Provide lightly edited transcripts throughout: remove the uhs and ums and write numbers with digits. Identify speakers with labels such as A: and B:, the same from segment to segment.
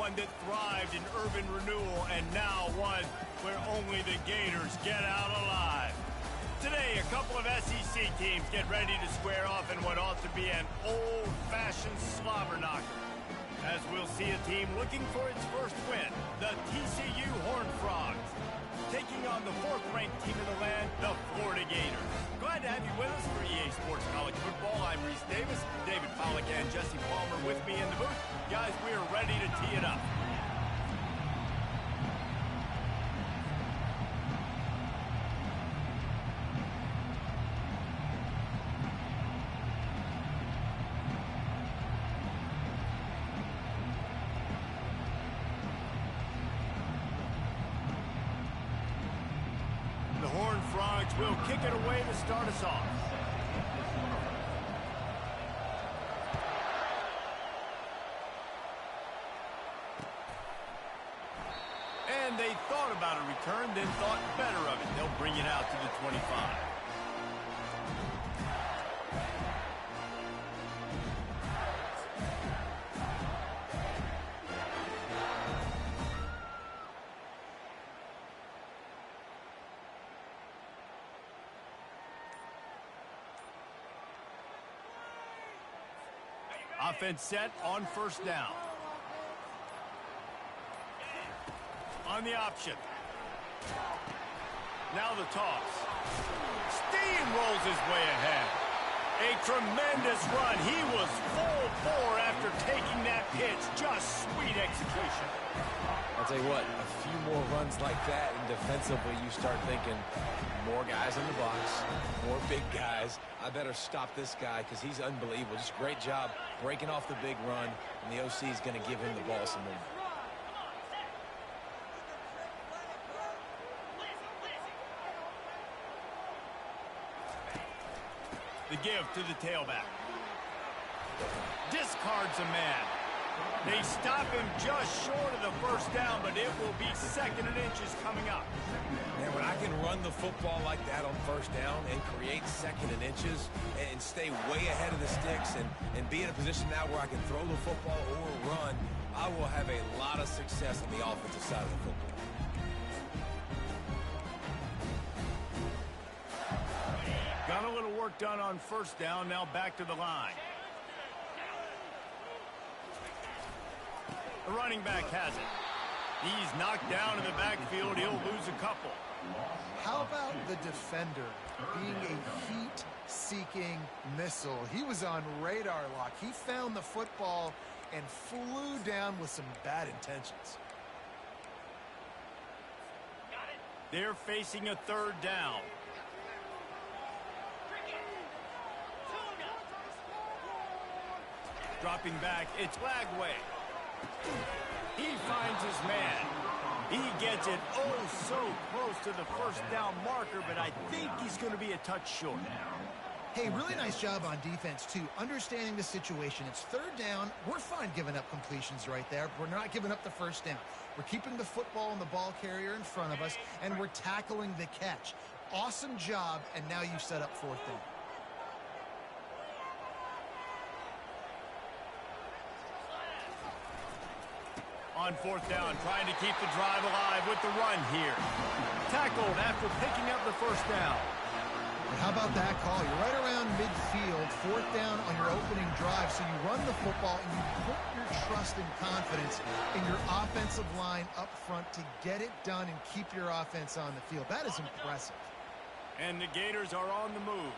A: one that thrived in urban renewal and now one where only the Gators get out alive. Today, a couple of SEC teams get ready to square off in what ought to be an old-fashioned slobber knocker. As we'll see a team looking for its first win, the TCU Horned Frogs, taking on the fourth-ranked team in the land, the Florida Gators. Glad to have you with us for EA Sports College Football. I'm Reese Davis, David Pollack and Jesse Palmer with me in the booth. Guys, we are ready to tee it up. Will kick it away to start us off. And they thought about a return, then thought better of it. They'll bring it out to the 25. Offense set on first down. On the option. Now the toss. Steamrolls his way ahead. A tremendous run. He was full bore after taking that pitch. Just sweet execution.
B: I'll tell you what, a few more runs like that, and defensively you start thinking, more guys in the box, more big guys. I better stop this guy because he's unbelievable. Just great job breaking off the big run, and the OC is going to give him the ball some more.
A: The give to the tailback. Discards a man. They stop him just short of the first down, but it will be second and inches coming up.
B: Man, when I can run the football like that on first down and create second and inches and stay way ahead of the sticks and be in a position now where I can throw the football or run, I will have a lot of success on the offensive side of the football.
A: Got a little work done on first down, now back to the line. The running back has it. He's knocked down in the backfield. He'll lose a couple.
C: How about the defender being a heat-seeking missile? He was on radar lock. He found the football and flew down with some bad intentions.
A: They're facing a third down. Dropping back, it's Lagway. He finds his man. He gets it oh so close to the first down marker, but I think he's going to be a touch short.
C: Hey, really nice job on defense, too. Understanding the situation. It's third down. We're fine giving up completions right there. We're not giving up the first down. We're keeping the football and the ball carrier in front of us, and we're tackling the catch. Awesome job, and now you set up fourth down.
A: On fourth down, trying to keep the drive alive with the run here. Tackled after picking up the first down.
C: How about that call? You're right around midfield, fourth down on your opening drive, so you run the football and you put your trust and confidence in your offensive line up front to get it done and keep your offense on the field. That is impressive.
A: And the Gators are on the move.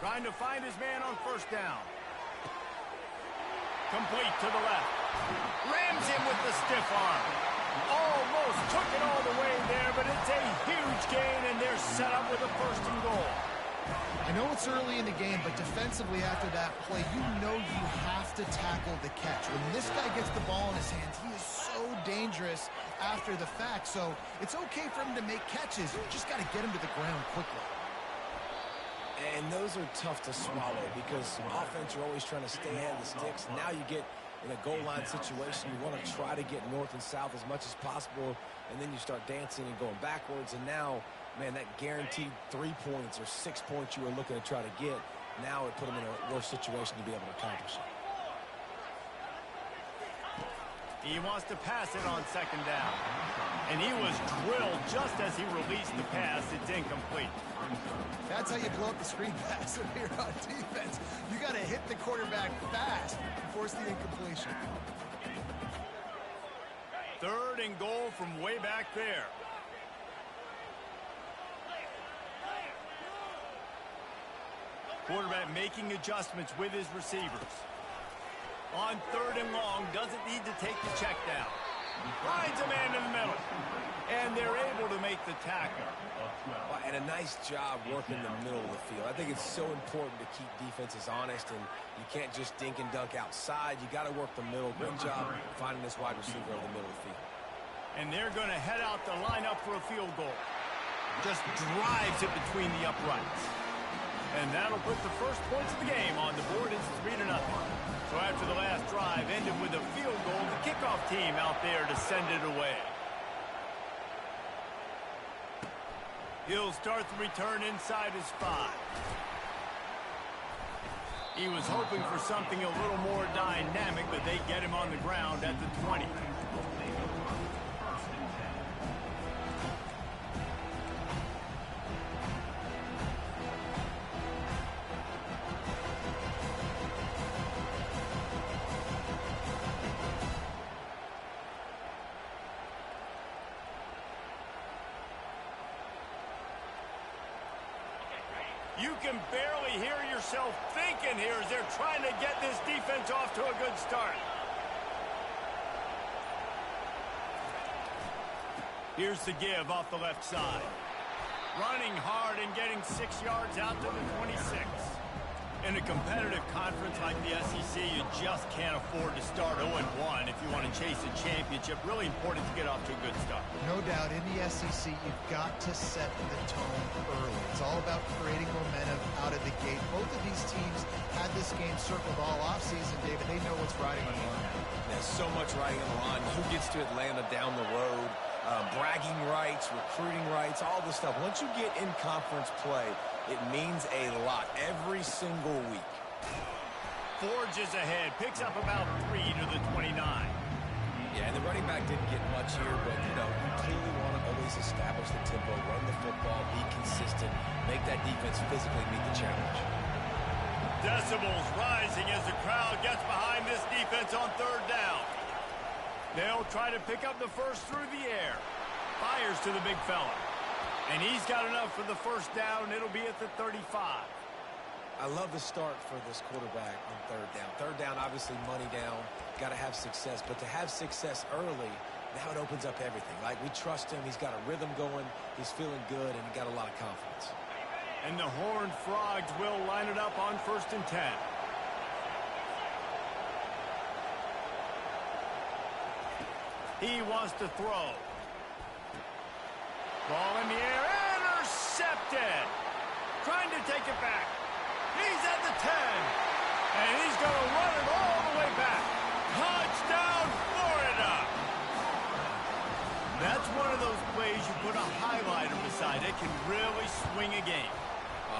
A: Trying to find his man on first down. Complete to the left. Rams him with the stiff arm. Almost took it all the way there, but it's a huge gain, and they're set up with a first and goal.
C: I know it's early in the game, but defensively after that play, you know you have to tackle the catch. When this guy gets the ball in his hands, he is so dangerous after the fact. So it's okay for him to make catches. You just got to get him to the ground quickly.
B: And those are tough to swallow because offense, you're always trying to stay ahead of the sticks. Now you get in a goal line situation, you want to try to get north and south as much as possible, and then you start dancing and going backwards. And now, man, that guaranteed 3 points or 6 points you were looking to try to get, Now it put him in a worse situation to be able to accomplish it.
A: He wants to pass it on second down. And he was drilled just as he released the pass. It's incomplete.
C: That's how you blow up the screen pass here on defense. You got to hit the quarterback fast and force the incompletion.
A: 3rd and goal from way back there. Quarterback making adjustments with his receivers. On 3rd and long, doesn't need to take the check down. Finds a man in the middle. And they're able to make the tackle.
B: And a nice job working the middle of the field. I think it's so important to keep defenses honest, and you can't just dink and dunk outside. You got to work the middle. Great job finding this wide receiver over the middle of the field.
A: And they're going to head out to line up for a field goal. Just drives it between the uprights. And that'll put the first points of the game on the board. It's 3-0. So after the last drive ended with a field goal, the kickoff team out there to send it away. He'll start the return inside his 5. He was hoping for something a little more dynamic, but they get him on the ground at the 20. You can barely hear yourself thinking here as they're trying to get this defense off to a good start. Here's the give off the left side. Running hard and getting 6 yards out to the 26. In a competitive conference like the SEC, you just can't afford to start 0-1 if you want to chase a championship. Really important to get off to a good start.
C: No doubt, in the SEC, you've got to set the tone early. It's all about creating momentum out of the gate. Both of these teams had this game circled all offseason, David. They know what's riding on the line.
B: There's so much riding on the line. Who gets to Atlanta down the road? Bragging rights, recruiting rights, all this stuff. Once you get in conference play, it means a lot every single week.
A: Forges ahead, picks up about 3 to the 29.
B: Yeah, and the running back didn't get much here, but, you know, you clearly want to always establish the tempo, run the football, be consistent, make that defense physically meet the challenge.
A: Decibels rising as the crowd gets behind this defense on 3rd down. They'll try to pick up the first through the air. Fires to the big fella. And he's got enough for the first down. It'll be at the 35.
B: I love the start for this quarterback on 3rd down. 3rd down, obviously money down. Got to have success. But to have success early, now it opens up everything. Like, we trust him. He's got a rhythm going. He's feeling good, and he got a lot of confidence.
A: And the Horned Frogs will line it up on 1st and 10. He wants to throw. Ball in the air, intercepted. Trying to take it back. He's at the 10. And he's going to run it all the way back. Touchdown, Florida. That's one of those plays you put a highlighter beside. It can really swing a game.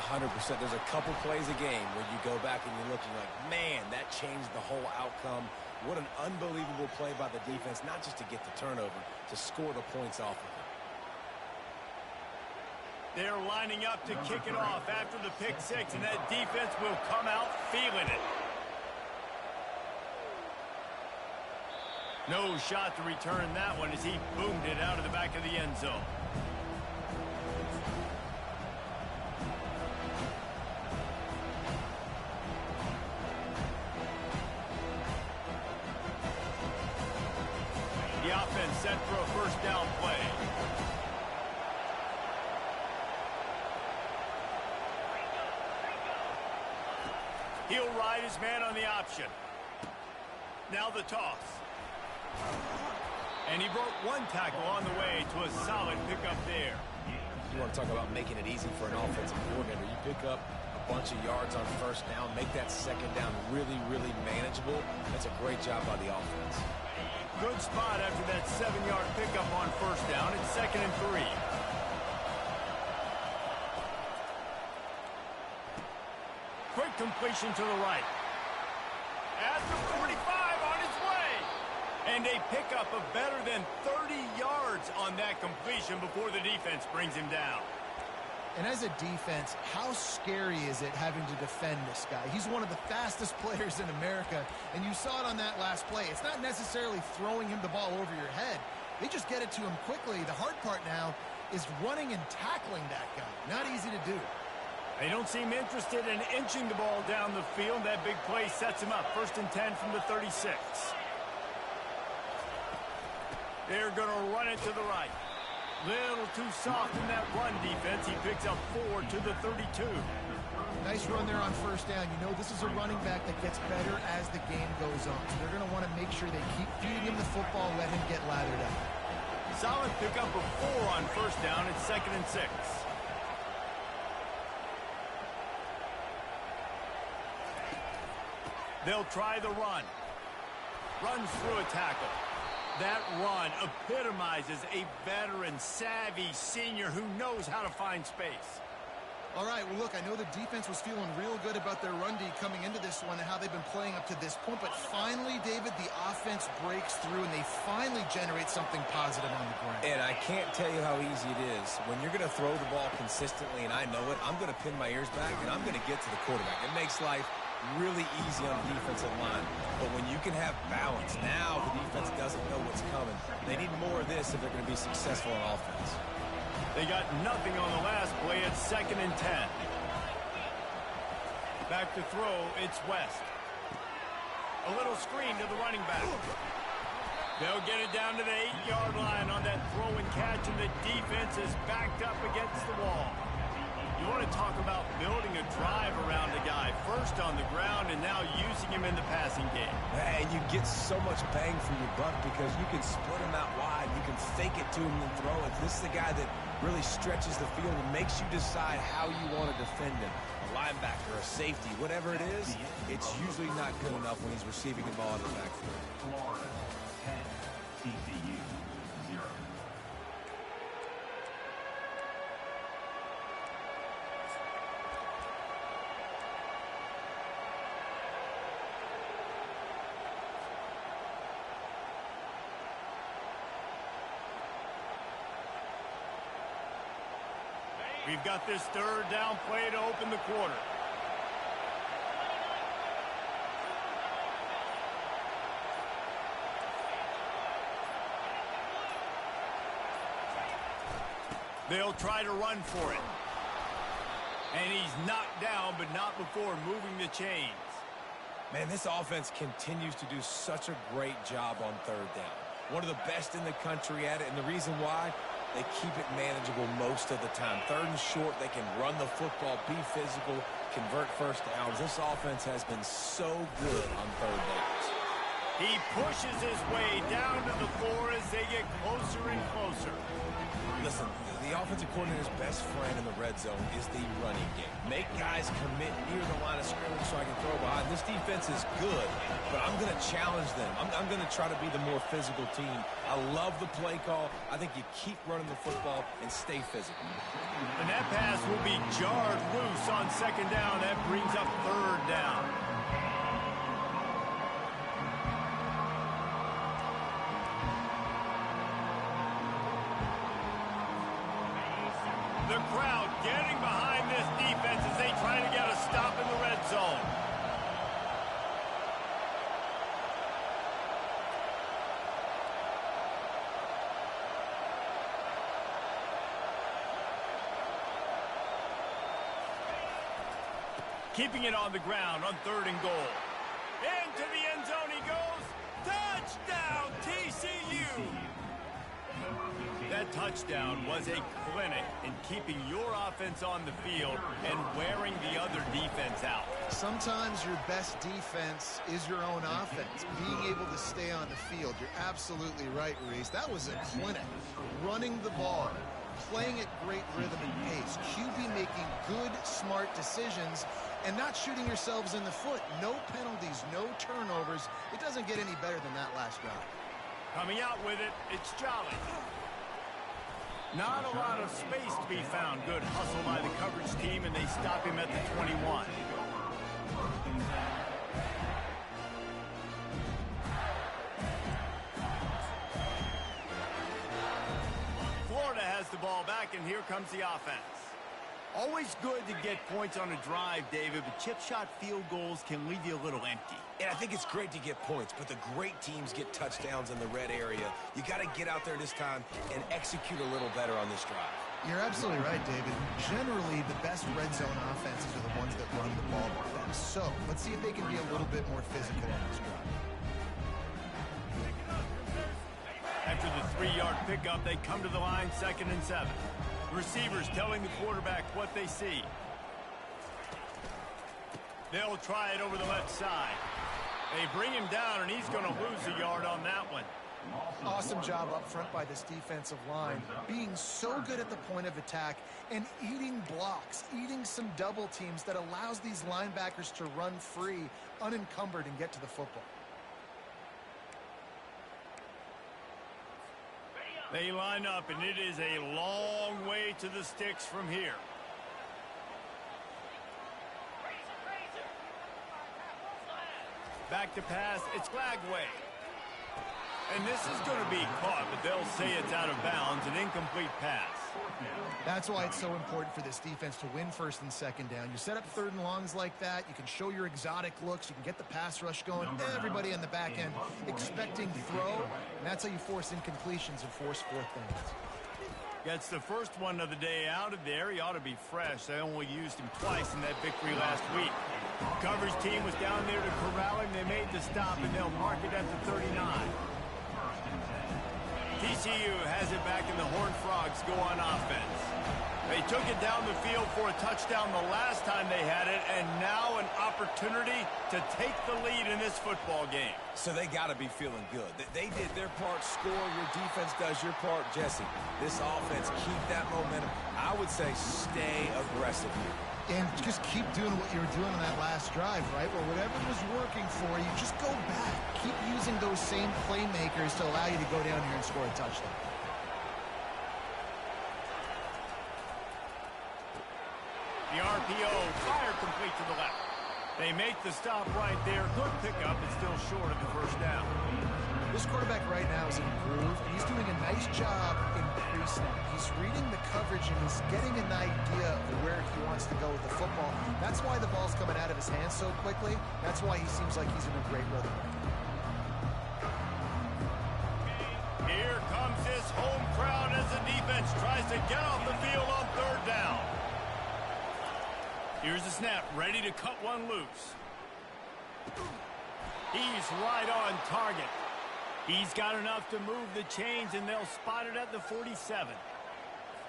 B: 100%. There's a couple plays a game where you go back and you're looking like, man, that changed the whole outcome. What an unbelievable play by the defense, not just to get the turnover, to score the points off of it.
A: They're lining up to kick it off after the pick 6, and that defense will come out feeling it. No shot to return that one as he boomed it out of the back of the end zone. The offense set for a first down play. He'll ride his man on the option. Now the toss. And he broke one tackle on the way to a solid pickup there.
B: You want to talk about making it easy for an offensive coordinator. You pick up a bunch of yards on first down, make that second down really, really manageable. That's a great job by the offense.
A: Good spot after that 7-yard pickup on first down. It's 2nd and 3. Quick completion to the right. At the 45 on his way. And a pickup of better than 30 yards on that completion before the defense brings him down.
C: And as a defense, how scary is it having to defend this guy? He's one of the fastest players in America, and you saw it on that last play. It's not necessarily throwing him the ball over your head. They just get it to him quickly. The hard part now is running and tackling that guy. Not easy to do.
A: They don't seem interested in inching the ball down the field. That big play sets him up. 1st and 10 from the 36. They're going to run it to the right. Little too soft in that run defense. He picks up 4 to the 32.
C: Nice run there on 1st down. You know this is a running back that gets better as the game goes on. So they're going to want to make sure they keep feeding him the football, let him get lathered up.
A: Solid pickup of 4 on 1st down. It's 2nd and 6. They'll try the run. Runs through a tackle. That run epitomizes a veteran, savvy senior who knows how to find space.
C: All right, well, look, I know the defense was feeling real good about their run D coming into this one and how they've been playing up to this point, but finally, David, the offense breaks through and they finally generate something positive on the ground.
B: And I can't tell you how easy it is. When you're going to throw the ball consistently, and I know it, I'm going to pin my ears back and I'm going to get to the quarterback. It makes life really easy on the defensive line. But when you can have balance, now the defense doesn't know what's coming. They need more of this if they're going to be successful on offense.
A: They got nothing on the last play. It's 2nd and 10. Back to throw, it's West. A little screen to the running back. They'll get it down to the 8-yard line on that throw and catch, and the defense is backed up against the wall. You want to talk about building a drive around a guy. First on the ground and now using him in the passing game.
B: And you get so much bang for your buck because you can split him out wide. You can fake it to him and throw it. This is the guy that really stretches the field and makes you decide how you want to defend him. A linebacker, a safety, whatever it is, it's usually not good enough when he's receiving the ball in the backfield.
D: Florida, 10, TCU, 0.
A: We've got this 3rd down play to open the quarter. They'll try to run for it. And he's knocked down, but not before moving the chains.
B: Man, this offense continues to do such a great job on 3rd down. One of the best in the country at it, and the reason why, they keep it manageable most of the time. 3rd and short, they can run the football, be physical, convert 1st downs. This offense has been so good on 3rd downs.
A: He pushes his way down to the floor as they get closer and closer.
B: Listen, the offensive coordinator's best friend in the red zone is the running game. Make guys commit near the line of scrimmage so I can throw behind. This defense is good, but I'm going to challenge them. I'm going to try to be the more physical team. I love the play call. I think you keep running the football and stay physical.
A: And that pass will be jarred loose on 2nd down. That brings up 3rd down. The crowd getting behind this defense as they try to get a stop in the red zone. Keeping it on the ground on 3rd and goal. Into the end zone he goes. Touchdown, TCU! That touchdown was a clinic in keeping your offense on the field and wearing the other defense out.
C: Sometimes your best defense is your own offense, being able to stay on the field. You're absolutely right, Reese. That was a clinic. Running the ball, playing at great rhythm and pace, QB making good, smart decisions, and not shooting yourselves in the foot. No penalties, no turnovers. It doesn't get any better than that last drive.
A: Coming out with it, it's Jolly. Not a lot of space to be found. Good hustle by the coverage team, and they stop him at the 21. Florida has the ball back, and here comes the offense. Always good to get points on a drive, David, but chip shot field goals can leave you a little empty.
B: And I think it's great to get points, but the great teams get touchdowns in the red area. You got to get out there this time and execute a little better on this drive.
C: You're absolutely right, David. Generally, the best red zone offenses are the ones that run the ball the best. So let's see if they can be a little bit more physical on this drive.
A: After the 3-yard pickup, they come to the line, 2nd and 7. Receivers telling the quarterback what they see. They'll try it over the left side. They bring him down, and he's going to lose a yard on that one.
C: Awesome job up front by this defensive line, being so good at the point of attack and eating blocks, eating some double teams that allows these linebackers to run free, unencumbered, and get to the football.
A: They line up, and it is a long way to the sticks from here. Back to pass, it's Glagway. And this is going to be caught, but they'll say it's out of bounds, an incomplete pass.
C: That's why it's so important for this defense to win 1st and 2nd down. You set up 3rd and longs like that, you can show your exotic looks, you can get the pass rush going, everybody on the back end expecting throw, and that's how you force incompletions and force 4th downs.
A: Gets the first one of the day out of there. He ought to be fresh. They only used him twice in that victory last week. Coverage team was down there to corral him. They made the stop, and they'll mark it at the 39. TCU has it back, and the Horned Frogs go on offense. They took it down the field for a touchdown the last time they had it, and now an opportunity to take the lead in this football game.
B: So they got to be feeling good. They did their part, score. Your defense does your part, Jesse. This offense, keep that momentum. I would say stay aggressive here.
C: And just keep doing what you were doing on that last drive, right? Where whatever was working for you, just go back. Keep using those same playmakers to allow you to go down here and score a touchdown.
A: The RPO, fire complete to the left. They make the stop right there. Good pickup, but still short of the 1st down.
C: This quarterback right now is in a groove, and he's doing a nice job in pre-snap. He's reading the coverage, and he's getting an idea of where he wants to go with the football. That's why the ball's coming out of his hands so quickly. That's why he seems like he's in a great rhythm.
A: Here comes this home crowd as the defense tries to get off the field on 3rd down. Here's the snap, ready to cut one loose. He's right on target. He's got enough to move the chains, and they'll spot it at the 47.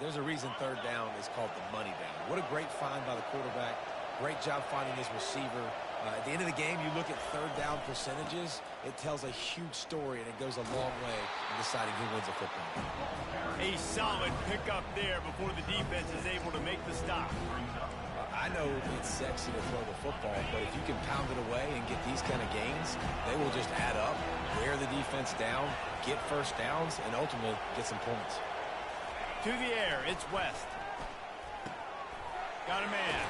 B: There's a reason 3rd down is called the money down. What a great find by the quarterback. Great job finding his receiver. At the end of the game, you look at 3rd down percentages. It tells a huge story, and it goes a long way in deciding who wins a football.
A: A solid pickup there before the defense is able to make the stop.
B: I know it's sexy to throw the football, but if you can pound it away and get these kind of gains, they will just add up, wear the defense down, get 1st downs, and ultimately get some points.
A: To the air, it's West. Got a man.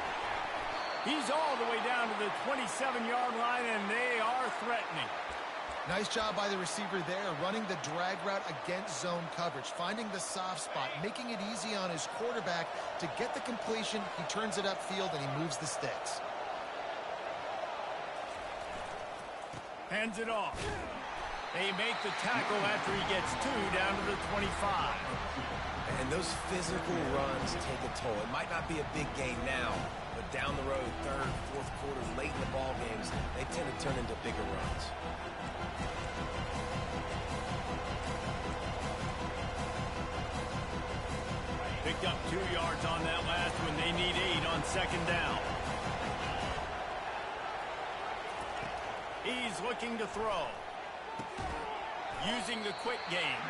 A: He's all the way down to the 27-yard line, and they are threatening.
C: Nice job by the receiver there, running the drag route against zone coverage, finding the soft spot, making it easy on his quarterback to get the completion. He turns it upfield, and he moves the sticks.
A: Hands it off. They make the tackle after he gets 2 down to the 25.
B: And those physical runs take a toll. It might not be a big gain now, but down the road, 3rd, 4th quarters, late in the ball games, they tend to turn into bigger runs.
A: Picked up 2 yards on that last one. They need 8 on 2nd down. He's looking to throw. Using the quick game.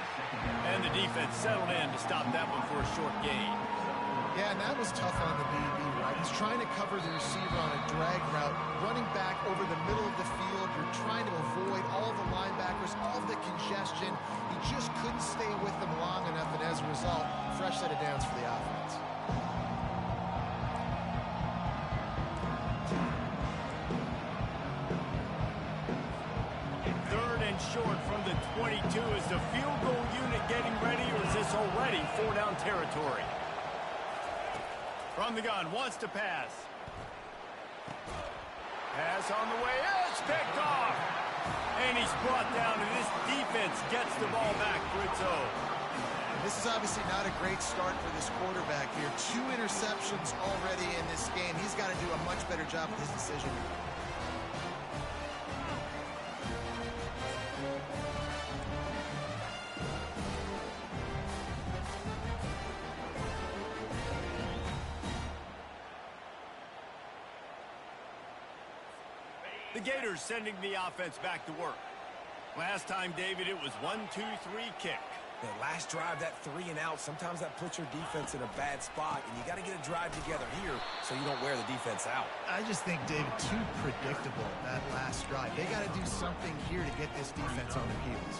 A: And the defense settled in to stop that one for a short gain.
C: Yeah, and that was tough on the BB, right? He's trying to cover the receiver on a drag route, running back over the middle of the field. You're trying to avoid all the linebackers, all the congestion. He just couldn't stay with them long enough, and as a result, fresh set of downs for the offense.
A: short from the 22. Is the field goal unit getting ready, or is this already 4-down territory? From the gun, wants to pass. Pass on the way. It's picked off. And he's brought down, and this defense gets the ball back for its own.
C: This is obviously not a great start for this quarterback here. 2 interceptions already in this game. He's got to do a much better job with his decision.
A: The Gators sending the offense back to work. Last time, David, it was 1-2-3 kick.
B: The last drive, that 3 and out, sometimes that puts your defense in a bad spot, and you got to get a drive together here so you don't wear the defense out.
C: I just think, David, too predictable, that last drive. They got to do something here to get this defense on their heels.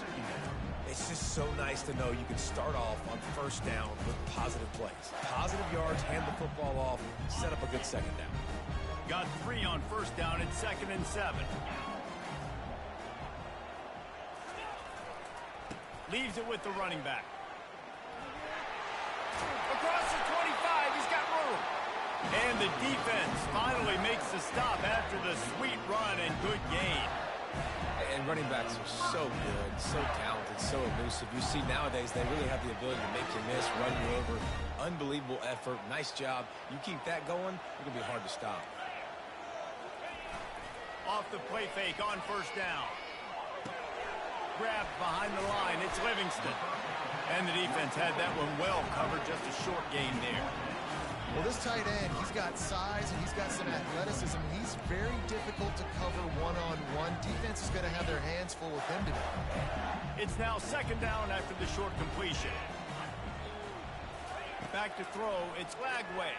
B: It's just so nice to know you can start off on first down with positive plays. Positive yards, hand the football off, set up a good second down.
A: Got 3 on first down at 2nd and 7. Leaves it with the running back. Across the 25, he's got room. And the defense finally makes the stop after the sweet run and good gain.
B: And running backs are so good, so talented, so elusive. You see nowadays they really have the ability to make you miss, run you over. Unbelievable effort. Nice job. You keep that going, it's going to be hard to stop.
A: Off the play fake on first down. Grabbed behind the line. It's Livingston. And the defense had that one well covered. Just a short gain there.
C: Well, this tight end, he's got size and he's got some athleticism. He's very difficult to cover one-on-one. Defense is going to have their hands full with him today.
A: It's now 2nd down after the short completion. Back to throw. It's Lagway.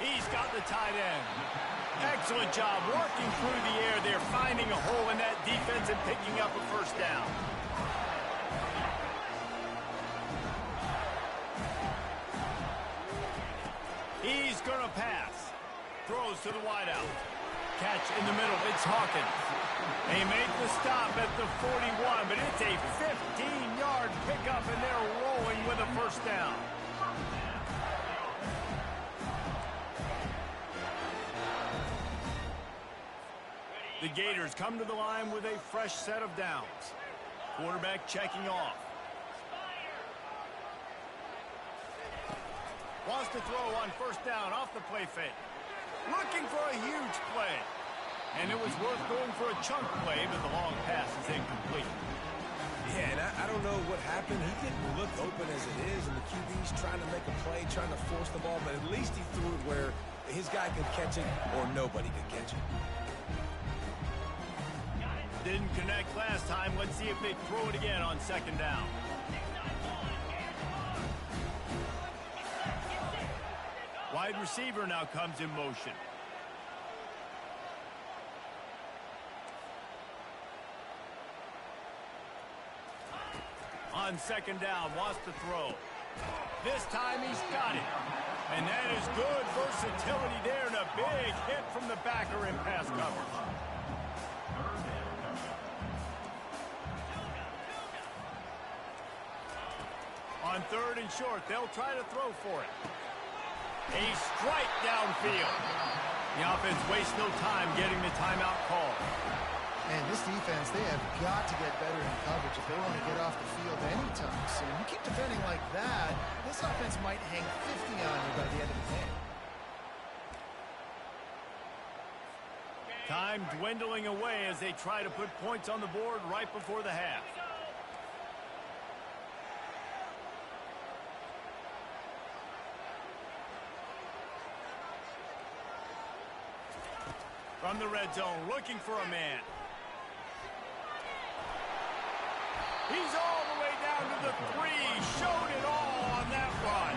A: He's got the tight end. Excellent job working through the air there, finding a hole in that defense and picking up a first down. He's going to pass. Throws to the wideout. Catch in the middle. It's Hawkins. They make the stop at the 41, but it's a 15-yard pickup, and they're rolling with a first down. The Gators come to the line with a fresh set of downs. Quarterback checking off. Wants to throw on first down off the play fake. Looking for a huge play. And it was worth going for a chunk play, but the long pass is incomplete.
B: Yeah, and I don't know what happened. He didn't look open as it is, and the QB's trying to make a play, trying to force the ball, but at least he threw it where his guy could catch it or nobody could catch it.
A: Didn't connect last time. Let's see if they throw it again on 2nd down. Wide receiver now comes in motion. On 2nd down, wants to throw. This time he's got it. And that is good versatility there, and a big hit from the backer in pass coverage. On 3rd and short, they'll try to throw for it. A strike downfield. The offense wastes no time getting the timeout call.
C: And this defense, they have got to get better in coverage if they want to get off the field anytime soon. You keep defending like that, this offense might hang 50 on you by the end of the game.
A: Time dwindling away as they try to put points on the board right before the half. From the red zone, looking for a man. He's all the way down to the 3. Showed it all on that run.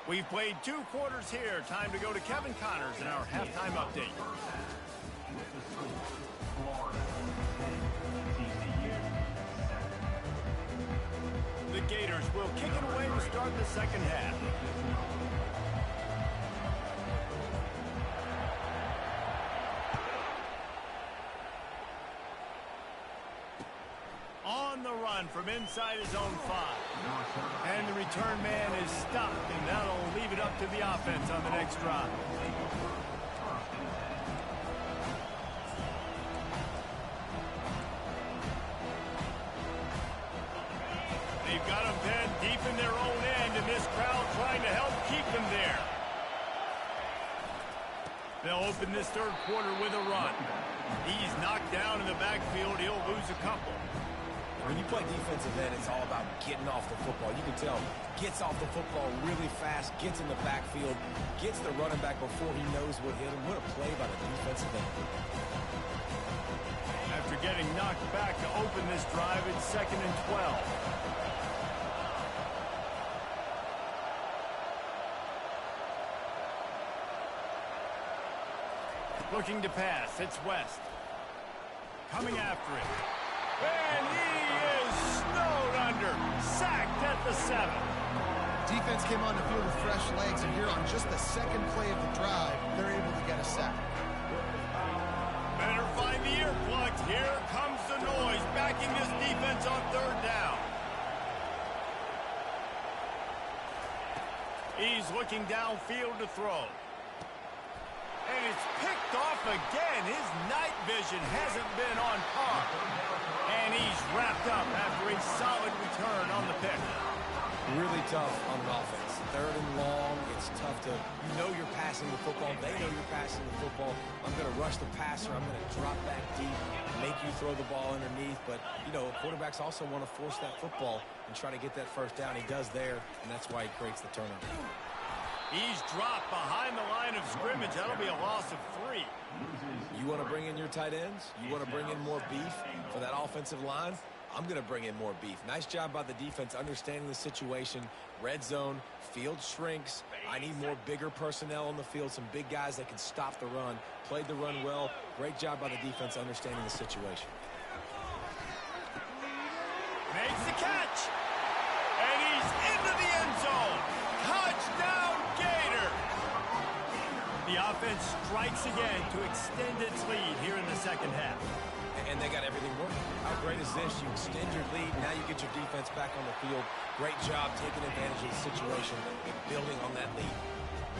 A: We've played 2 quarters here. Time to go to Kevin Connors in our halftime update.
D: Florida 10,
A: Gators will kick it away to start the second half. On the run from inside his own 5. And the return man is stopped, and that'll leave it up to the offense on the next drive. They've got them pinned deep in their own end, and this crowd trying to help keep them there. They'll open this third quarter with a run. He's knocked down in the backfield. He'll lose a couple.
B: When you play defensive end, it's all about getting off the football. You can tell, gets off the football really fast, gets in the backfield, gets the running back before he knows what hit him. What a play by the defensive end.
A: After getting knocked back to open this drive, it's 2nd and 12. Looking to pass, it's West. Coming after it. And he is snowed under. Sacked at the 7.
C: Defense came on the field with fresh legs, and here on just the second play of the drive, they're able to get a sack.
A: Better find the earplugs. Here comes the noise, backing this defense on third down. He's looking downfield to throw. And it's picked off again. His night vision hasn't been on par. And he's wrapped up after a solid return on the pick.
B: Really tough on an offense. 3rd and long. It's tough to, you know you're passing the football. They know you're passing the football. I'm going to rush the passer. I'm going to drop back deep, make you throw the ball underneath. But, you know, quarterbacks also want to force that football and try to get that first down. He does there, and that's why he creates the turnover.
A: He's dropped behind the line of scrimmage. That'll be a loss of 3.
B: You want to bring in your tight ends? You want to bring in more beef for that offensive line? I'm going to bring in more beef. Nice job by the defense understanding the situation. Red zone, field shrinks. I need more bigger personnel on the field, some big guys that can stop the run. Played the run well. Great job by the defense understanding the situation.
A: Makes the catch. And he's into the end zone. Touchdown, Gator! The offense strikes again to extend its lead here in the second half.
B: And they got everything working. How great is this? You extend your lead, now you get your defense back on the field. Great job taking advantage of the situation and building on that lead.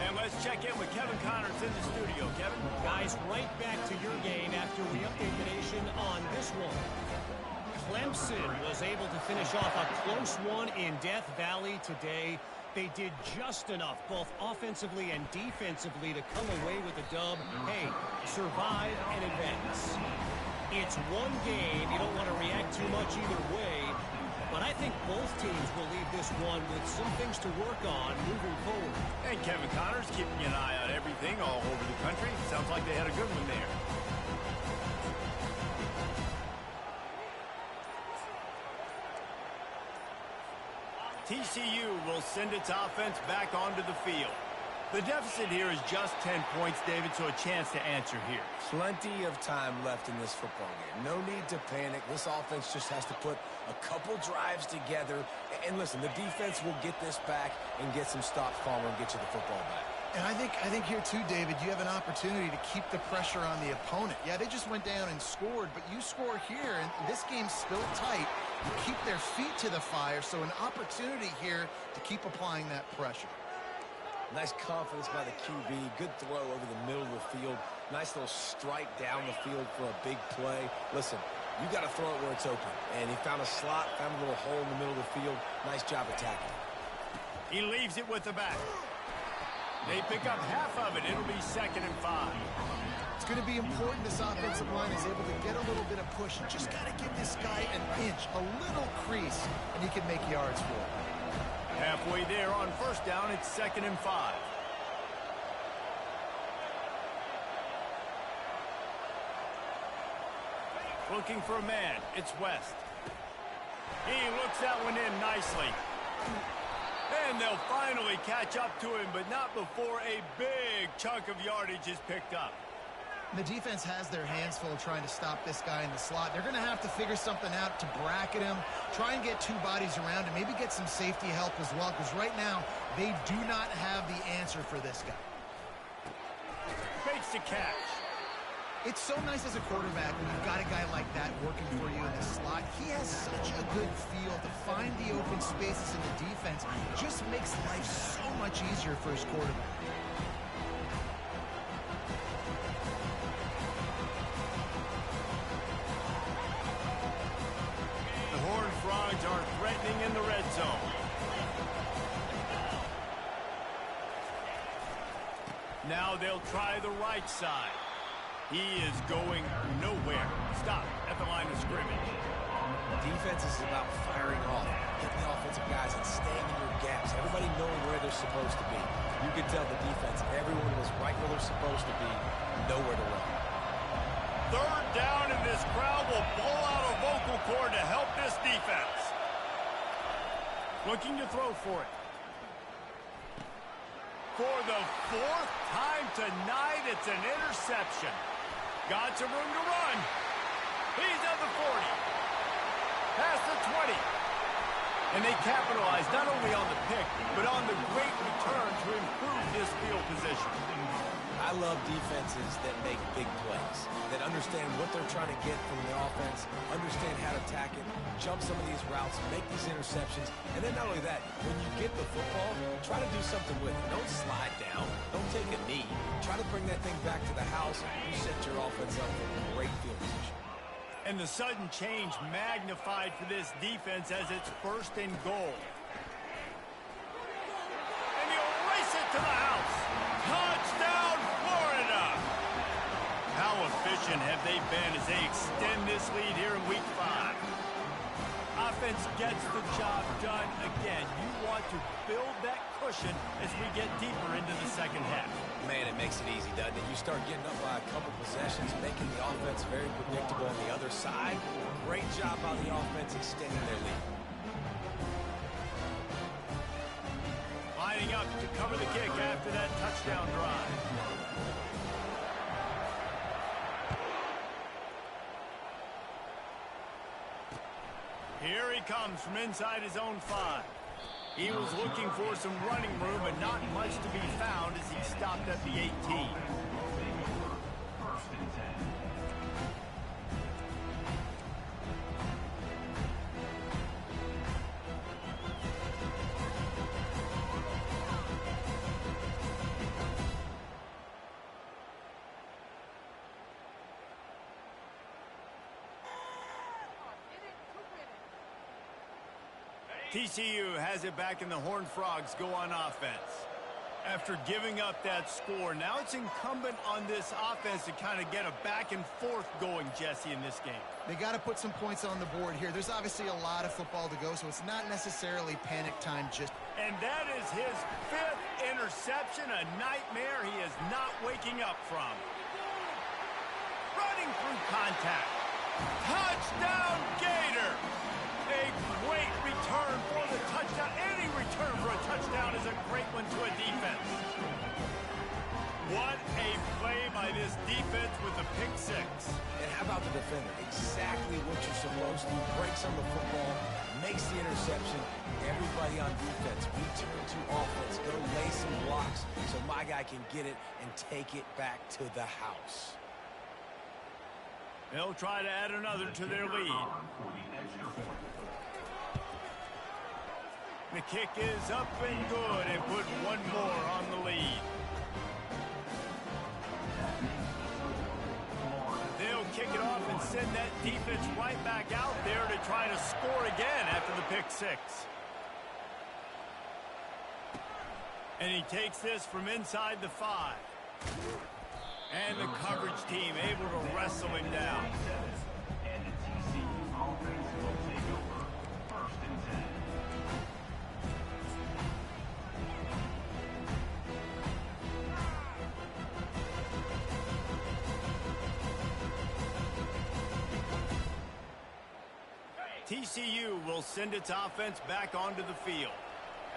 A: And let's check in with Kevin Connors in the studio. Kevin?
E: Guys, right back to your game after we update the nation on this one. Clemson was able to finish off a close one in Death Valley today. They did just enough, both offensively and defensively, to come away with a dub. Hey, survive and advance. It's one game. You don't want to react too much either way. But I think both teams will leave this one with some things to work on moving forward.
A: And Kevin Connors keeping an eye on everything all over the country. Sounds like they had a good one there. TCU will send its offense back onto the field. The deficit here is just 10 points, David, so a chance to answer here.
B: Plenty of time left in this football game. No need to panic. This offense just has to put a couple drives together. And listen, the defense will get this back and get some stops, Palmer, and get you the football back.
C: And I think here too, David, you have an opportunity to keep the pressure on the opponent. Yeah, they just went down and scored, but you score here, and this game's still tight. You keep their feet to the fire, so an opportunity here to keep applying that pressure.
B: Nice confidence by the QB. Good throw over the middle of the field. Nice little strike down the field for a big play. Listen, you got to throw it where it's open. And he found a slot, found a little hole in the middle of the field. Nice job attacking.
A: He leaves it with the back. They pick up half of it. It'll be 2nd and 5.
C: It's going to be important this offensive line is able to get a little bit of push. You just got to give this guy an inch, a little crease, and he can make yards for it.
A: Halfway there on first down, it's 2nd and 5. Looking for a man, it's West. He looks that one in nicely. And they'll finally catch up to him, but not before a big chunk of yardage is picked up.
C: The defense has their hands full trying to stop this guy in the slot. They're going to have to figure something out to bracket him, try and get two bodies around him, maybe get some safety help as well, because right now they do not have the answer for this guy.
A: Fakes the catch.
C: It's so nice as a quarterback when you've got a guy like that working for you in the slot. He has such a good feel to find the open spaces in the defense. Just makes life so much easier for his quarterback.
A: The Horned Frogs are threatening in the red zone. Now they'll try the right side. He is going nowhere. Stop at the line of scrimmage.
B: Defense is about firing off, hitting the offensive guys, and staying in your gaps. Everybody knowing where they're supposed to be. You can tell the defense, everyone was right where they're supposed to be, nowhere to run.
A: Third down, and this crowd will blow out a vocal cord to help this defense. Looking to throw for it. For the fourth time tonight, it's an interception. Got some room to run. He's at the 40. Past the 20. And they capitalize not only on the pick, but on the great return to improve this field position.
B: I love defenses that make big plays, that understand what they're trying to get from the offense, understand how to attack it, jump some of these routes, make these interceptions, and then not only that, when you get the football, try to do something with it. Don't slide down. Don't take a knee. Try to bring that thing back to the house. You set your offense up for a great field position.
A: And the sudden change magnified for this defense as it's first and goal. And he'll race it to the house. Touchdown, Florida! How efficient have they been as they extend this lead here in Week 5? Offense gets the job done again. You want to build that cushion as we get deeper into the second half.
B: Man, it makes it easy, doesn't it? You start getting up by a couple possessions, making the offense very predictable on the other side. Great job by the offense extending their lead.
A: Lining up to cover the kick after that touchdown drive. Here he comes from inside his own 5. He was looking for some running room, but not much to be found as he stopped at the 18.
D: First and 10.
A: TCU has it back, and the Horned Frogs go on offense. After giving up that score, now it's incumbent on this offense to kind of get a back and forth going, Jesse, in this game.
C: They got to put some points on the board here. There's obviously a lot of football to go, so it's not necessarily panic time just.
A: And that is his 5th interception, a nightmare he is not waking up from. Running through contact. Touchdown, Gator! A great return for the touchdown. Any return for a touchdown is a great one to a defense. What a play by this defense with the pick 6.
B: And how about the defender? Exactly what you're supposed to do. Breaks on the football, makes the interception. Everybody on defense, return to offense. Go lay some blocks so my guy can get it and take it back to the house.
A: They'll try to add another to their lead.
D: For the extra point.
A: The kick is up and good and put one more on the lead. They'll kick it off and send that defense right back out there to try to score again after the pick 6. And he takes this from inside the 5. And the coverage team able to wrestle him down.
D: And the TCU offense will take over. First and 10.
A: TCU will send its offense back onto the field.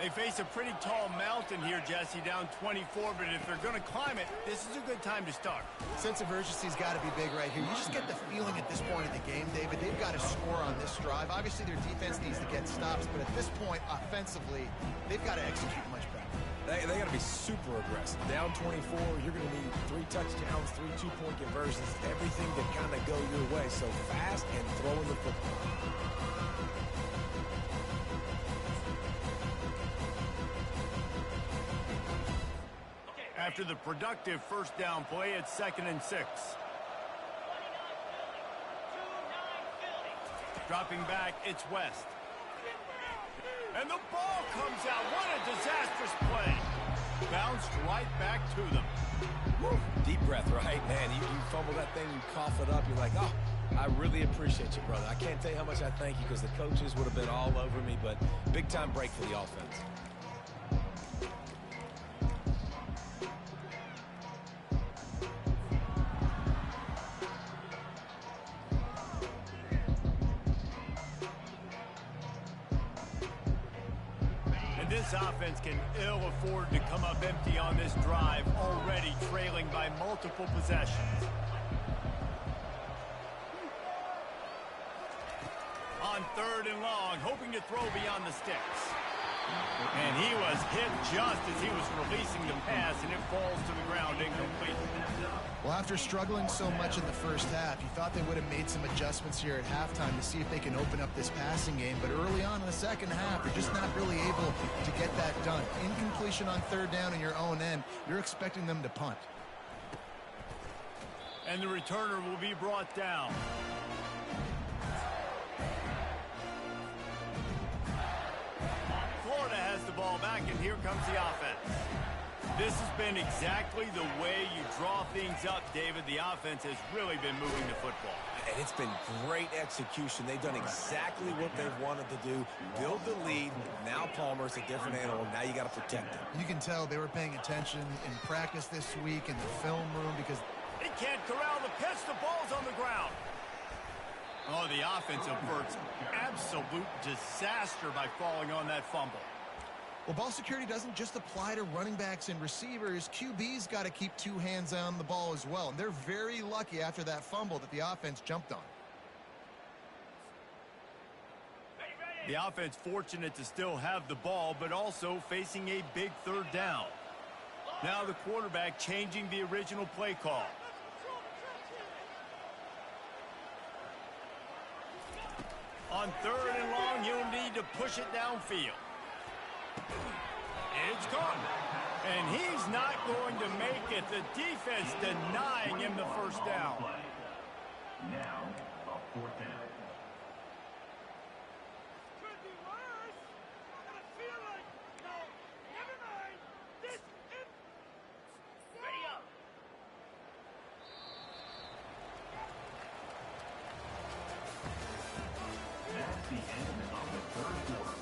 A: They face a pretty tall mountain here, Jesse, down 24, but if they're going to climb it, this is a good time to start.
C: Sense of urgency's got to be big right here. You just get the feeling at this point of the game, David, they've got to score on this drive. Obviously, their defense needs to get stops, but at this point, offensively, they've got to execute much better.
B: They got to be super aggressive. Down 24, you're going to need 3 touchdowns, 3 two-point conversions, everything to kind of go your way. So fast and throwing the football.
A: After the productive first down play, it's 2nd and 6. Dropping back, it's West. And the ball comes out. What a disastrous play. Bounced right back to them.
B: Woo. Deep breath, right? Man, you fumble that thing, you cough it up. You're like, oh, I really appreciate you, brother. I can't tell you how much I thank you because the coaches would have been all over me, but big-time break for the offense.
A: This offense can ill afford to come up empty on this drive, already trailing by multiple possessions. On 3rd and long, hoping to throw beyond the sticks. And he was hit just as he was releasing the pass, and it falls to the ground incomplete.
C: Well, after struggling so much in the first half, you thought they would have made some adjustments here at halftime to see if they can open up this passing game. But early on in the second half, they're just not really able to get that done. Incompletion on 3rd down in your own end, you're expecting them to punt.
A: And the returner will be brought down. Florida has the ball back, and here comes the offense. This has been exactly the way you draw things up, David. The offense has really been moving the football.
B: And it's been great execution. They've done exactly what they've wanted to do. Build the lead. Now Palmer's a different animal. Now you got to protect him.
C: You can tell they were paying attention in practice this week in the film room because
A: they can't corral the pitch. The ball's on the ground. Oh, the offense averts absolute disaster by falling on that fumble.
C: Well, ball security doesn't just apply to running backs and receivers. QB's got to keep 2 hands on the ball as well. And they're very lucky after that fumble that the offense jumped on.
A: The offense fortunate to still have the ball, but also facing a big 3rd down. Now the quarterback changing the original play call. On 3rd and long, he'll need to push it downfield. It's gone. And he's not going to make it. The defense denying him the first down.
D: Now, a 4th down. That's the end of the 3rd quarter.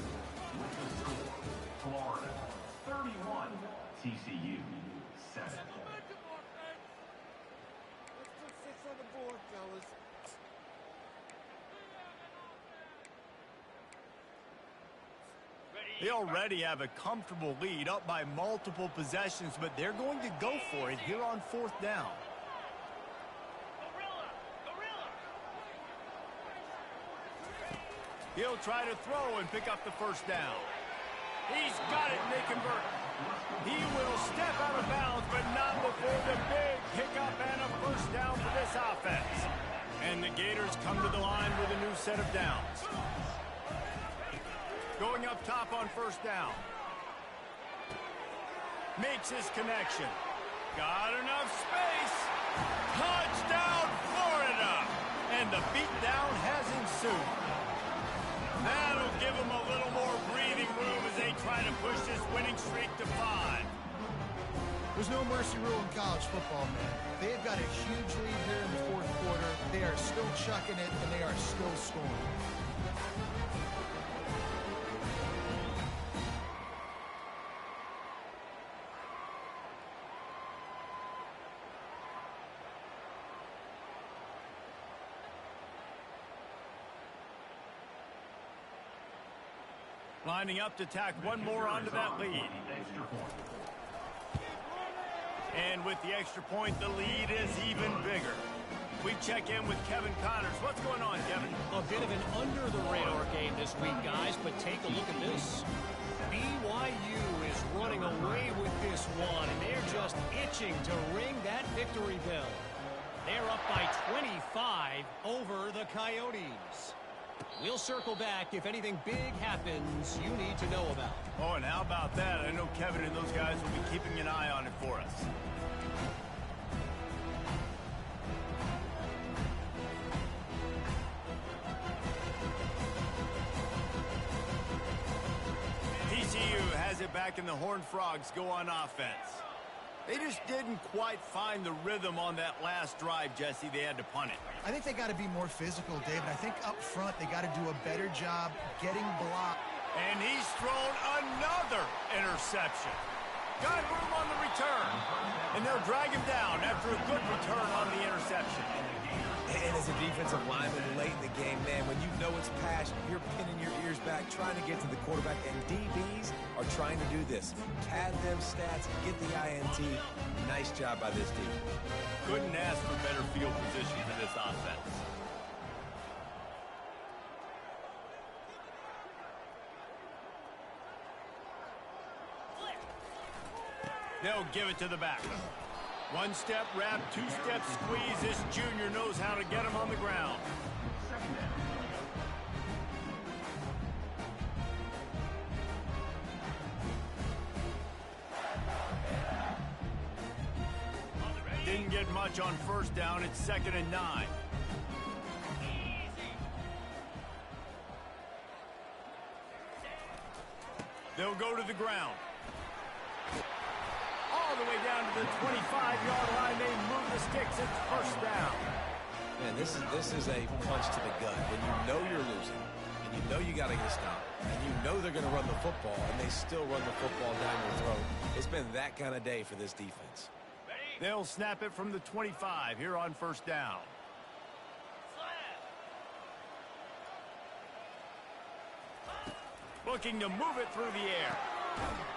D: With the score, Florida 31, TCU 7.
A: They already have a comfortable lead, up by multiple possessions, but they're going to go for it here on 4th down. He'll try to throw and pick up the first down. He's got it, and they convert. He will step out of bounds, but not before the big pickup and a first down for this offense. And the Gators come to the line with a new set of downs. Going up top on 1st down. Makes his connection. Got enough space. Touchdown, Florida! And the beatdown has ensued. That'll give them a little more breathing room as they try to push this winning streak to 5.
C: There's no mercy rule in college football, man. They've got a huge lead here in the 4th quarter. They are still chucking it, and they are still scoring.
A: Lining up to tack one more onto that lead.
D: Extra point.
A: And with the extra point, the lead is even bigger. We check in with Kevin Connors. What's going on, Kevin?
E: A bit of an under-the-radar game this week, guys, but take a look at this. BYU is running away with this one, and they're just itching to ring that victory bell. They're up by 25 over the Coyotes. We'll circle back if anything big happens you need to know about.
A: Oh, and how about that? I know Kevin and those guys will be keeping an eye on it for us. TCU has it back, and the Horned Frogs go on offense. They just didn't quite find the rhythm on that last drive, Jesse. They had to punt it.
C: I think they got to be more physical, David. I think up front they got to do a better job getting blocked.
A: And he's thrown another interception. Got room on the return. And they'll drag him down after a good return on the interception.
B: And as a defensive lineman late in the game, man, when you know it's passed, you're pinning your ears back, trying to get to the quarterback, and DBs are trying to do this. Pad them stats, get the INT. Nice job by this D.
A: Couldn't ask for better field position for this offense. They'll give it to the back. One step wrap, two step squeeze. This junior knows how to get him on the ground. Didn't get much on first down. It's 2nd and 9. They'll go to the ground. All the way down to the 25-yard line. They move the sticks. It's 1st down.
B: Man, this is a punch to the gut. When you know you're losing, and you know you got to get a stop, and you know they're going to run the football, and they still run the football down your throat. It's been that kind of day for this defense.
A: They'll snap it from the 25 here on 1st down. Looking to move it through the air.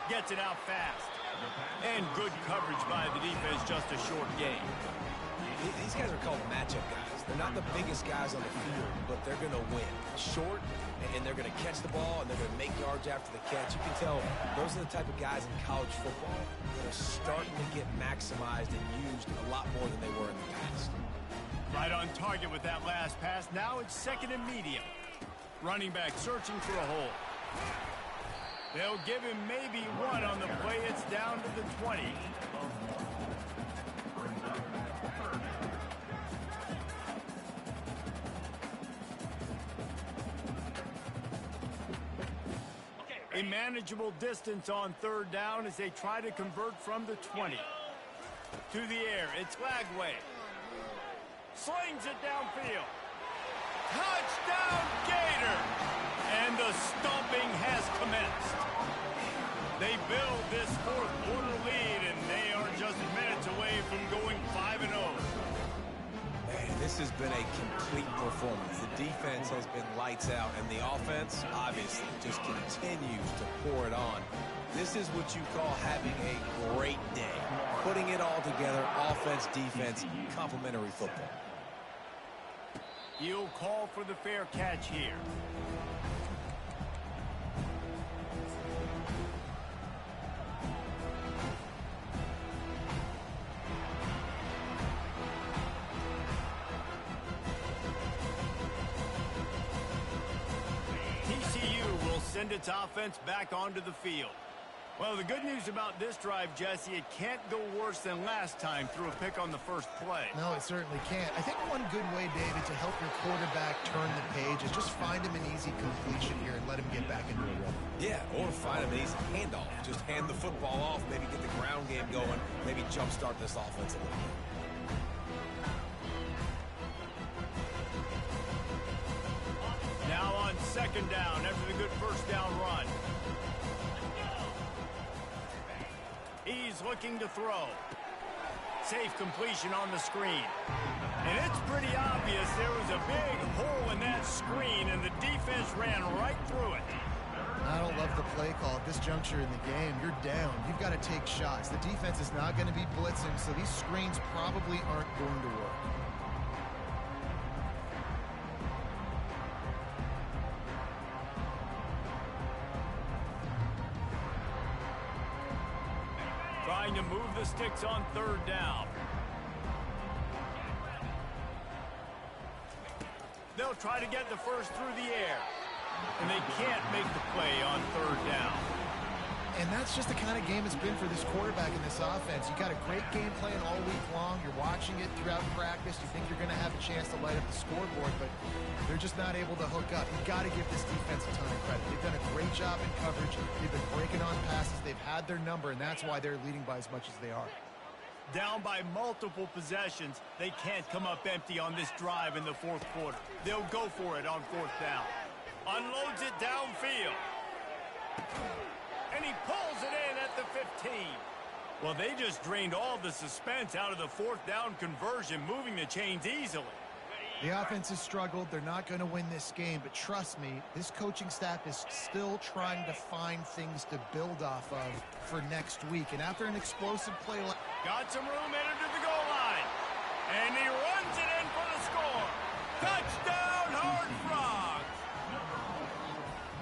A: Gets it out fast. And good coverage by the defense, just a short game.
B: These guys are called matchup guys. They're not the biggest guys on the field, but they're going to win. Short, and they're going to catch the ball, and they're going to make yards after the catch. You can tell those are the type of guys in college football that are starting to get maximized and used a lot more than they were in the past.
A: Right on target with that last pass. Now it's 2nd and medium. Running back searching for a hole. They'll give him maybe one on the play. It's down to the 20. A manageable distance on 3rd down as they try to convert from the 20. To the air, it's Lagway. Slings it downfield. Touchdown, Gator! And the stomping has commenced. They build this 4th quarter lead, and they are just minutes away from going 5-0.
B: Man, this has been a complete performance. The defense has been lights out, and the offense, obviously, just continues to pour it on. This is what you call having a great day. Putting it all together, offense, defense, complementary football.
A: He'll call for the fair catch here. TCU will send its offense back onto the field. Well, the good news about this drive, Jesse, it can't go worse than last time through a pick on the first play.
C: No, it certainly can't. I think one good way, David, to help your quarterback turn the page is just find him an easy completion here and let him get back into a rhythm.
B: Yeah, or find him an easy handoff. Just hand the football off, maybe get the ground game going, maybe jumpstart this offense a little bit.
A: Now on 2nd down after the good 1st down run. He's looking to throw. Safe completion on the screen. And it's pretty obvious there was a big hole in that screen, and the defense ran right through it.
C: I don't love the play call at this juncture in the game. You're down. You've got to take shots. The defense is not going to be blitzing, so these screens probably aren't going to work.
A: Trying to move the sticks on third down. They'll try to get the first through the air. And they can't make the play on third down.
C: And that's just the kind of game it's been for this quarterback in this offense. You got a great game plan all week long. You're watching it throughout practice. You think you're going to have a chance to light up the scoreboard, but they're just not able to hook up. You've got to give this defense a ton of credit. They've done a great job in coverage. They've been breaking on passes. They've had their number, and that's why they're leading by as much as they are.
A: Down by multiple possessions, they can't come up empty on this drive in the fourth quarter. They'll go for it on fourth down. Unloads it downfield. And he pulls it in at the 15. Well, they just drained all the suspense out of the fourth down conversion, moving the chains easily.
C: The offense has struggled. They're not going to win this game, but trust me, this coaching staff is still trying to find things to build off of for next week. And after an explosive play...
A: Got some room headed to the goal line. And he runs it in for the score. Touchdown, Hard Frogs!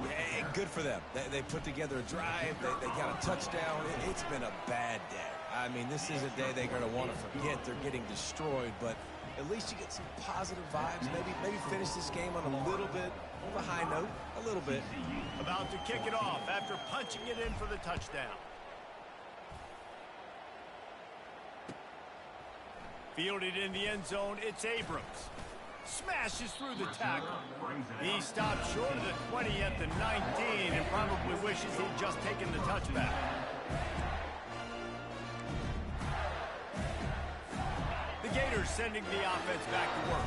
B: Yeah, good for them. They put together a drive. They got a touchdown. It's been a bad day. I mean, this is a day they're going to want to forget. They're getting destroyed, but at least you get some positive vibes. Maybe finish this game on a little bit of a high note. A little bit.
A: About to kick it off after punching it in for the touchdown. Fielded in the end zone, it's Abrams. Smashes through the tackle. He stopped short of the 20 at the 19 and probably wishes he'd just taken the touchback. The Gators sending the offense back to work.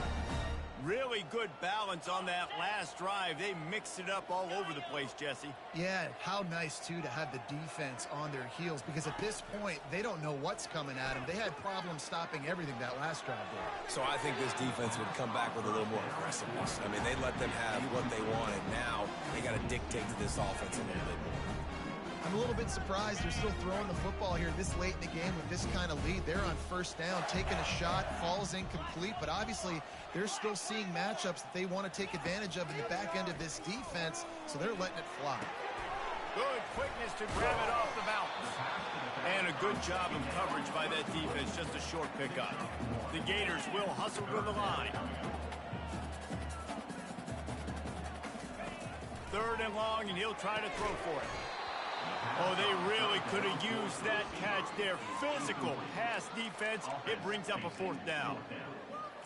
A: Really good balance on that last drive. They mixed it up all over the place, Jesse.
C: Yeah, how nice, too, to have the defense on their heels, because at this point, they don't know what's coming at them. They had problems stopping everything that last drive did.
B: So I think this defense would come back with a little more aggressiveness. I mean, they let them have what they wanted. Now they got to dictate to this offense a little bit more.
C: I'm a little bit surprised they're still throwing the football here this late in the game with this kind of lead. They're on first down, taking a shot, falls incomplete, but obviously they're still seeing matchups that they want to take advantage of in the back end of this defense, so they're letting it fly.
A: Good quickness to grab it off the bounce. And a good job of coverage by that defense, just a short pickup. The Gators will hustle to the line. Third and long, and he'll try to throw for it. Oh, they really could have used that catch there. Physical pass defense. It brings up a fourth down.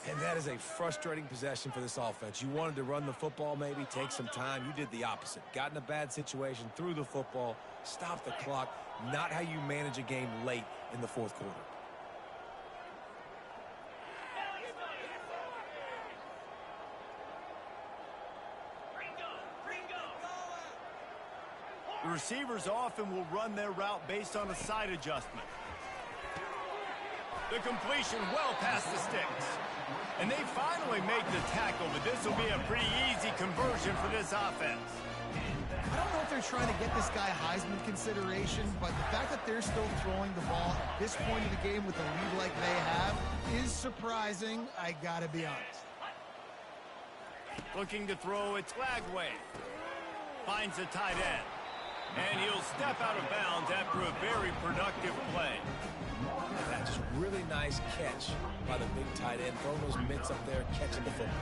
B: And that is a frustrating possession for this offense. You wanted to run the football, maybe take some time. You did the opposite. Got in a bad situation, threw the football, stopped the clock. Not how you manage a game late in the fourth quarter.
A: The receivers often will run their route based on a side adjustment. The completion well past the sticks. And they finally make the tackle, but this will be a pretty easy conversion for this offense.
C: I don't know if they're trying to get this guy Heisman consideration, but the fact that they're still throwing the ball at this point of the game with a lead like they have is surprising, I gotta be honest.
A: Looking to throw, it's Lagway. Finds the tight end. And he'll step out of bounds after a very productive play.
B: That's really nice catch by the big tight end. Throwing those mitts up there, catching the football.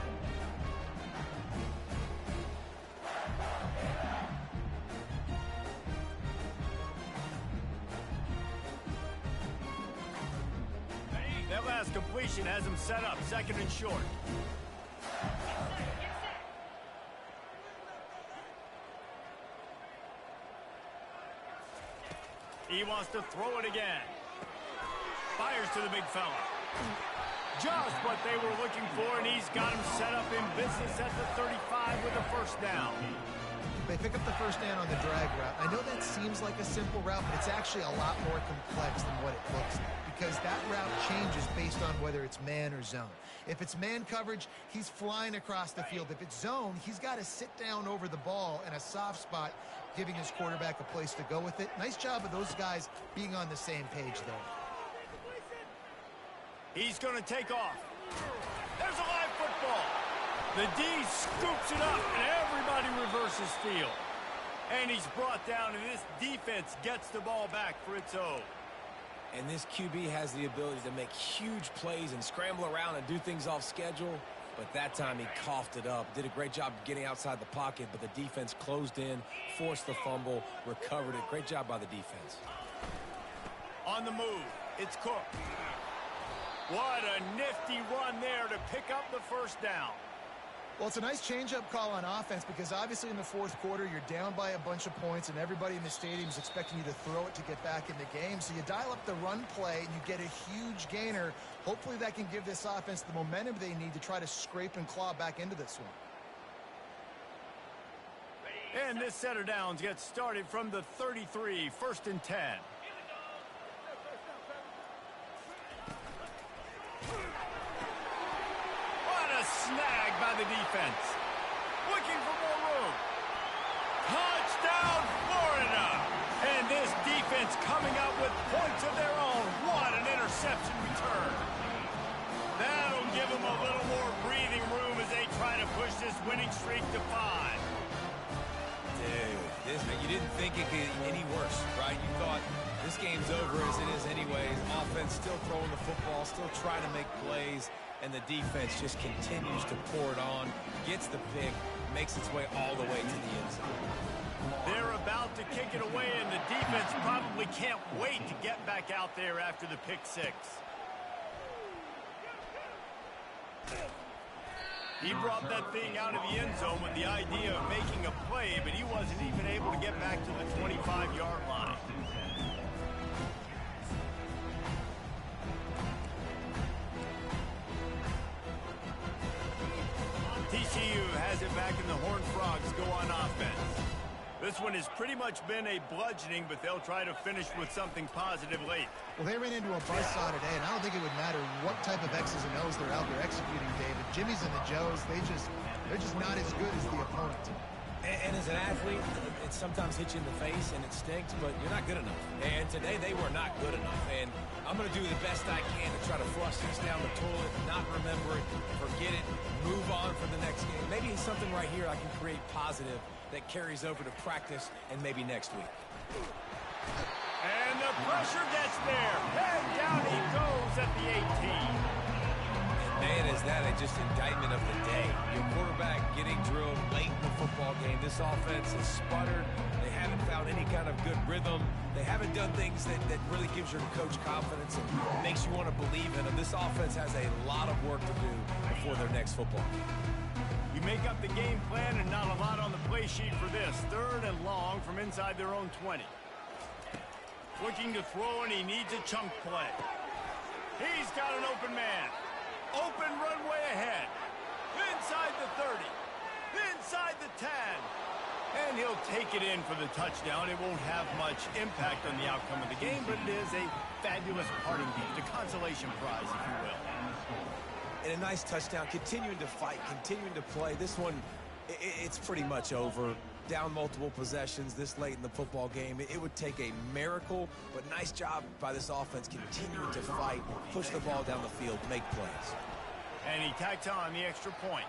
A: That last completion has him set up, second and short. He wants to throw it again. Fires to the big fella. Just what they were looking for, and he's got him set up in business at the 35 with a first down.
C: They pick up the first down on the drag route. I know that seems like a simple route, but it's actually a lot more complex than what it looks like. because that route changes based on whether it's man or zone. If it's man coverage, he's flying across the field. If it's zone, he's got to sit down over the ball in a soft spot, giving his quarterback a place to go with it. Nice job of those guys being on the same page there.
A: He's going to take off. There's a live football. The D scoops it up, and everybody reverses field. And he's brought down, and this defense gets the ball back for its own.
B: And this QB has the ability to make huge plays and scramble around and do things off schedule. But that time he coughed it up. Did a great job getting outside the pocket, but the defense closed in, forced the fumble, recovered it. Great job by the defense.
A: On the move, it's Cook. What a nifty run there to pick up the first down.
C: Well, it's a nice change-up call on offense because obviously in the fourth quarter you're down by a bunch of points and everybody in the stadium is expecting you to throw it to get back in the game. So you dial up the run play and you get a huge gainer. Hopefully that can give this offense the momentum they need to try to scrape and claw back into this one.
A: And this set of downs gets started from the 33, 1st and 10. Snag by the defense. Looking for more room. Touchdown, Florida! And this defense coming up with points of their own. What an interception return. That'll give them a little more breathing room as they try to push this winning streak to 5.
B: Dude, you didn't think it could get any worse, right? You thought this game's over as it is anyways. Offense still throwing the football, still trying to make plays. And the defense just continues to pour it on, gets the pick, makes its way all the way to the end zone.
A: They're about to kick it away, and the defense probably can't wait to get back out there after the pick six. He brought that thing out of the end zone with the idea of making a play, but he wasn't even able to get back to the 25-yard line. TCU has it back, and the Horned Frogs go on offense. This one has pretty much been a bludgeoning, but they'll try to finish with something positive late.
C: Well, they ran into a buzzsaw today, and I don't think it would matter what type of X's and O's they're out there executing, David. Jimmy's and the Joes, they're just not as good as the opponent.
B: And as an athlete, it sometimes hits you in the face and it stinks, but you're not good enough. And today they were not good enough. And I'm going to do the best I can to try to flush this down the toilet, not remember it, forget it, move on for the next game. Maybe it's something right here I can create positive that carries over to practice and maybe next week.
A: And the pressure gets there. And down he goes at the 18.
B: Man, is that just indictment of the day. Your quarterback getting drilled late in the football game. This offense has sputtered. They haven't found any kind of good rhythm. They haven't done things that really gives your coach confidence and makes you want to believe in them. This offense has a lot of work to do before their next football game.
A: You make up the game plan and not a lot on the play sheet for this. 3rd and long from inside their own 20. Looking to throw, and he needs a chunk play. He's got an open man. Open runway ahead. Inside the 30. Inside the 10. And he'll take it in for the touchdown. It won't have much impact on the outcome of the game, but it is a fabulous parting gift, a consolation prize, if you will.
B: And a nice touchdown, continuing to fight, continuing to play. This one, it's pretty much over. Down multiple possessions this late in the football game. It would take a miracle, but nice job by this offense continuing to fight, push the ball down the field, make plays.
A: And he tacks on the extra point.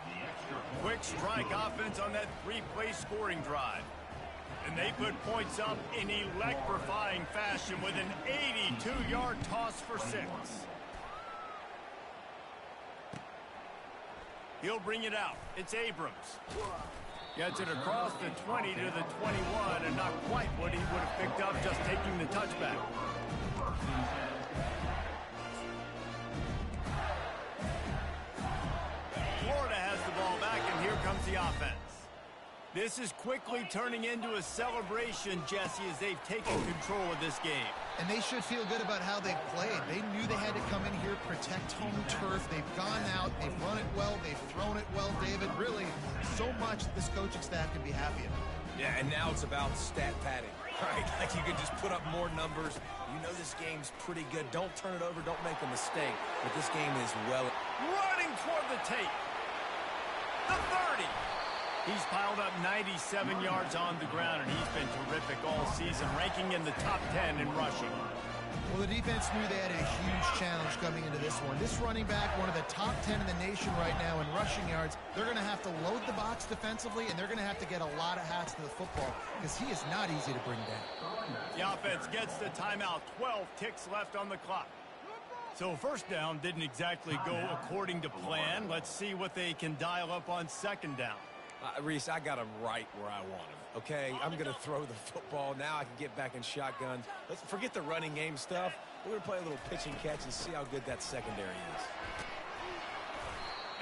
A: Quick strike offense on that 3-play scoring drive. And they put points up in electrifying fashion with an 82-yard toss for 6. He'll bring it out. It's Abrams. Gets it across the 20 to the 21, and not quite what he would have picked up just taking the touchback. Florida has the ball back, and here comes the offense. This is quickly turning into a celebration, Jesse, as they've taken control of this game.
C: And they should feel good about how they've played. They knew they had to come in here, protect home turf. They've gone out, they've run it well, they've thrown it well, David. Really, so much that this coaching staff can be happy about.
B: Yeah, and now it's about stat padding, right? Like you can just put up more numbers, You know this game's pretty good. Don't turn it over. Don't make a mistake. But this game is well.
A: Running toward the tape. The 30. He's piled up 97 yards on the ground, and he's been terrific all season, ranking in the top 10 in rushing.
C: Well, the defense knew they had a huge challenge coming into this one. This running back, one of the top 10 in the nation right now in rushing yards. They're going to have to load the box defensively, and they're going to have to get a lot of hats to the football because he is not easy to bring down.
A: The offense gets the timeout. 12 ticks left on the clock. So first down didn't exactly go according to plan. Let's see what they can dial up on second down.
B: Reese, I got him right where I want him, okay? I'm going to throw the football. Now I can get back in shotgun. Let's forget the running game stuff. We're going to play a little pitch and catch and see how good that secondary is.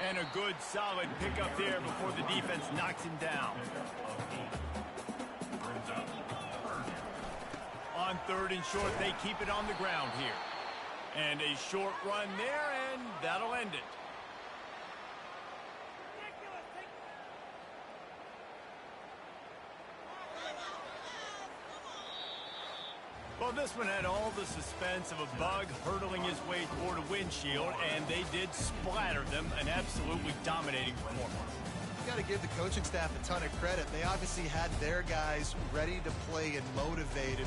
A: And a good, solid pickup there before the defense knocks him down. On third and short, they keep it on the ground here. And a short run there, and that'll end it. Well, this one had all the suspense of a bug hurtling his way toward a windshield, and they did splatter them, an absolutely dominating performance.
C: You got to give the coaching staff a ton of credit. They obviously had their guys ready to play and motivated.